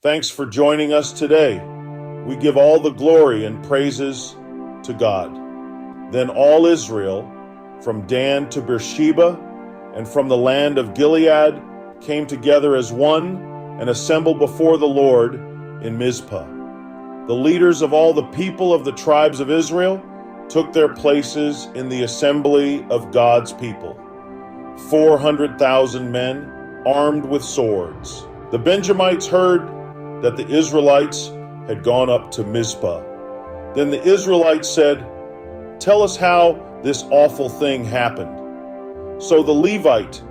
Thanks for joining us today. We give all the glory and praises to God. Then all Israel, from Dan to Beersheba, and from the land of Gilead, came together as one and assembled before the Lord in Mizpah. The leaders of all the people of the tribes of Israel took their places in the assembly of God's people, 400,000 men armed with swords. The Benjamites heard that the Israelites had gone up to Mizpah. Then the Israelites said, "Tell us how this awful thing happened." So the Levite,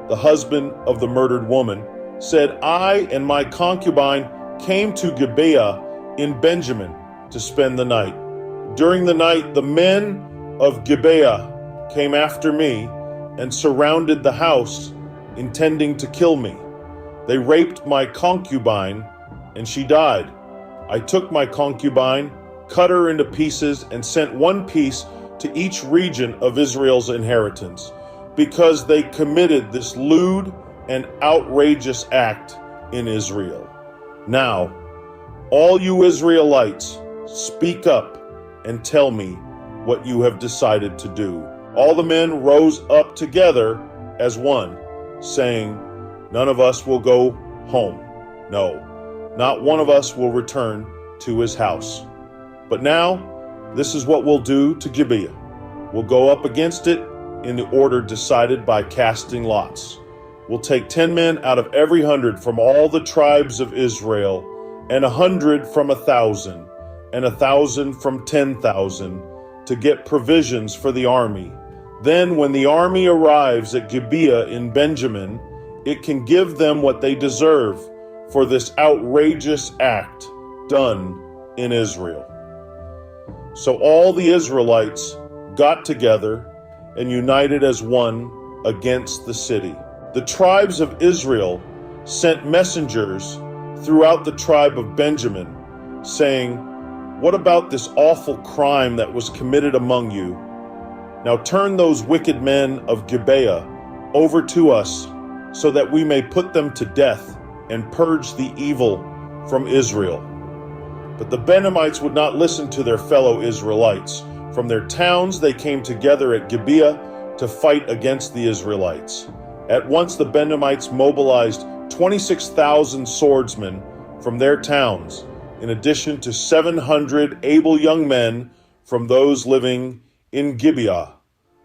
the husband of the murdered woman, said, "I and my concubine came to Gibeah in Benjamin to spend the night. During the night, the men of Gibeah came after me and surrounded the house, intending to kill me. They raped my concubine, and she died. I took my concubine, cut her into pieces, and sent one piece to each region of Israel's inheritance, because they committed this lewd and outrageous act in Israel. Now, all you Israelites, speak up and tell me what you have decided to do." All the men rose up together as one, saying, "None of us will go home. No, not one of us will return to his house. But now, this is what we'll do to Gibeah. We'll go up against it in the order decided by casting lots. We'll take 10 men out of every 100 from all the tribes of Israel, and 100 from 1,000, and 1,000 from 10,000, to get provisions for the army. Then when the army arrives at Gibeah in Benjamin, it can give them what they deserve for this outrageous act done in Israel." So all the Israelites got together and united as one against the city. The tribes of Israel sent messengers throughout the tribe of Benjamin, saying, "What about this awful crime that was committed among you? Now turn those wicked men of Gibeah over to us, so that we may put them to death and purge the evil from Israel." But the Benjamites would not listen to their fellow Israelites. From their towns they came together at Gibeah to fight against the Israelites. At once the Benjamites mobilized 26,000 swordsmen from their towns, in addition to 700 able young men from those living in Gibeah.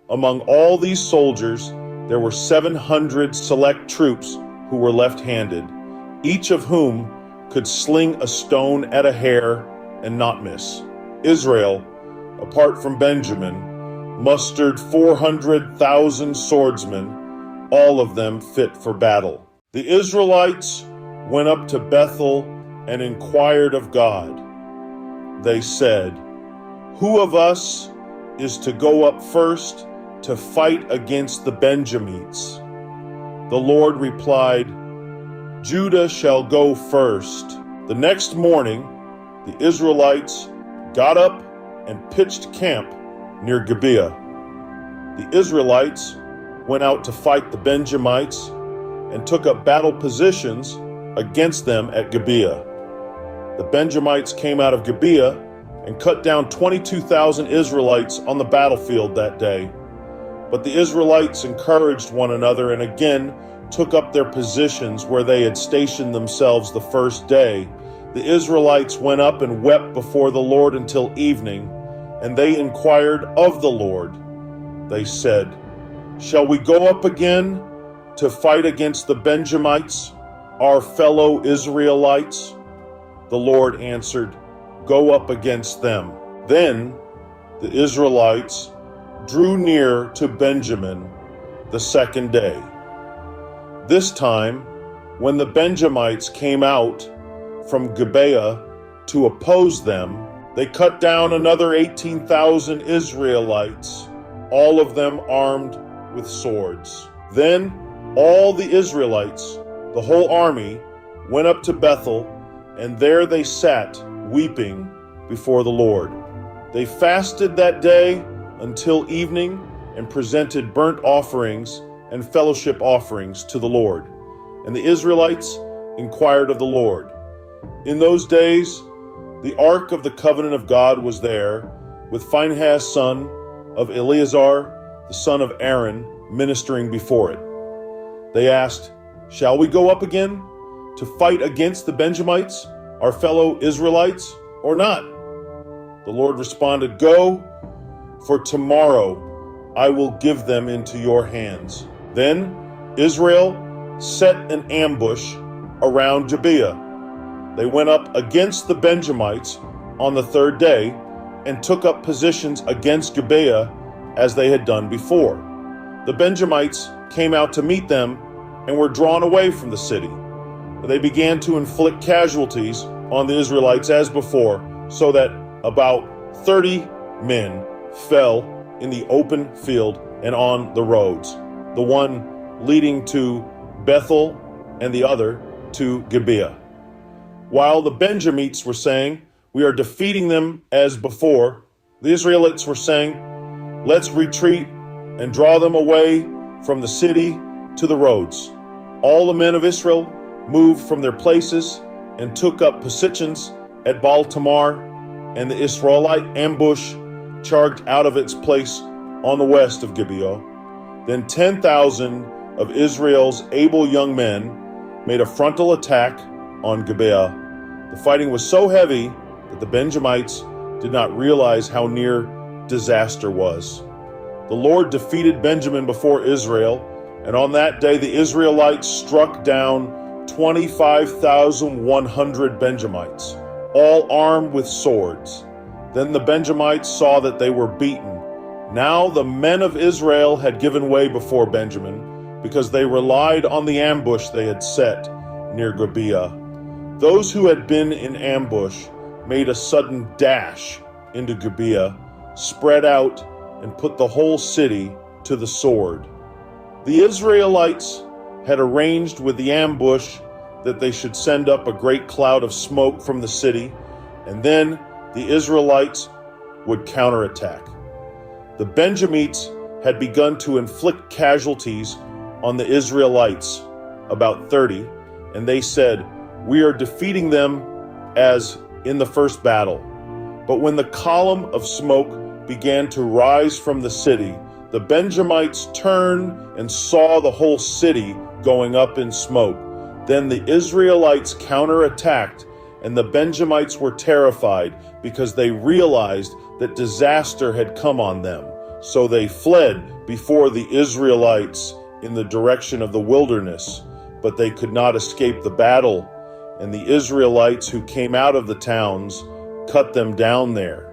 Among all these soldiers, there were 700 select troops who were left-handed, each of whom could sling a stone at a hare and not miss. Israel, apart from Benjamin, mustered 400,000 swordsmen, all of them fit for battle. The Israelites went up to Bethel and inquired of God. They said, "Who of us is to go up first to fight against the Benjamites?" The Lord replied, "Judah shall go first." The next morning, the Israelites got up and pitched camp near Gibeah. The Israelites went out to fight the Benjamites and took up battle positions against them at Gibeah. The Benjamites came out of Gibeah and cut down 22,000 Israelites on the battlefield that day. But the Israelites encouraged one another and again took up their positions where they had stationed themselves the first day. The Israelites went up and wept before the Lord until evening, and they inquired of the Lord. They said, "Shall we go up again to fight against the Benjamites, our fellow Israelites?" The Lord answered, "Go up against them." Then the Israelites drew near to Benjamin the second day. This time, when the Benjamites came out from Gibeah to oppose them, they cut down another 18,000 Israelites, all of them armed with swords. Then all the Israelites, the whole army, went up to Bethel, and there they sat weeping before the Lord. They fasted that day until evening and presented burnt offerings and fellowship offerings to the Lord. And the Israelites inquired of the Lord, In those days, the ark of the covenant of God was there, with Phinehas son of Eleazar, the son of Aaron, ministering before it. They asked, "Shall we go up again to fight against the Benjamites, our fellow Israelites, or not?" The Lord responded, "Go, for tomorrow I will give them into your hands." Then Israel set an ambush around Gibeah. They went up against the Benjamites on the third day and took up positions against Gibeah as they had done before. The Benjamites came out to meet them and were drawn away from the city. They began to inflict casualties on the Israelites as before, so that about 30 men fell in the open field and on the roads, the one leading to Bethel and the other to Gibeah. While the Benjamites were saying, "We are defeating them as before," the Israelites were saying, "Let's retreat and draw them away from the city to the roads." All the men of Israel moved from their places and took up positions at Baal Tamar, and the Israelite ambush charged out of its place on the west of Gibeah. Then 10,000 of Israel's able young men made a frontal attack on Gibeah. The fighting was so heavy that the Benjamites did not realize how near disaster was. The Lord defeated Benjamin before Israel, and on that day the Israelites struck down 25,100 Benjamites, all armed with swords. Then the Benjamites saw that they were beaten. Now the men of Israel had given way before Benjamin, because they relied on the ambush they had set near Gibeah. Those who had been in ambush made a sudden dash into Gibeah, spread out, and put the whole city to the sword. The Israelites had arranged with the ambush that they should send up a great cloud of smoke from the city, and then the Israelites would counterattack. The Benjamites had begun to inflict casualties on the Israelites, about 30, and they said, "We are defeating them as in the first battle." But when the column of smoke began to rise from the city, the Benjamites turned and saw the whole city going up in smoke. Then the Israelites counterattacked, and the Benjamites were terrified because they realized that disaster had come on them. So they fled before the Israelites in the direction of the wilderness, but they could not escape the battle. And the Israelites who came out of the towns cut them down there.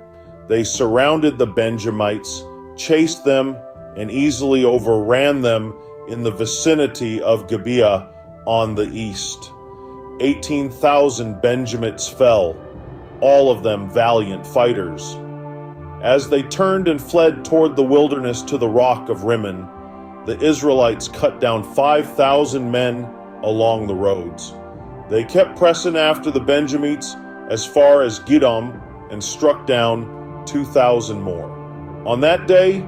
They surrounded the Benjamites, chased them, and easily overran them in the vicinity of Gibeah on the east. 18,000 Benjamites fell, all of them valiant fighters. As they turned and fled toward the wilderness to the rock of Rimmon, the Israelites cut down 5,000 men along the roads. They kept pressing after the Benjamites as far as Gidom and struck down 2,000 more. On that day,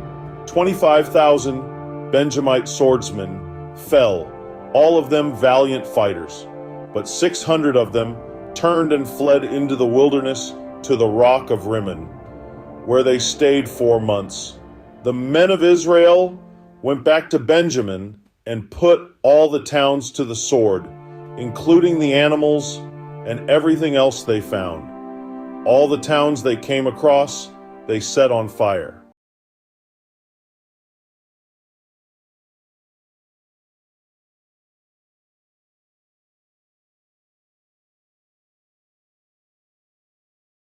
25,000 Benjamite swordsmen fell, all of them valiant fighters, but 600 of them turned and fled into the wilderness to the rock of Rimmon, where they stayed 4 months. The men of Israel went back to Benjamin and put all the towns to the sword, including the animals and everything else they found. All the towns they came across, they set on fire.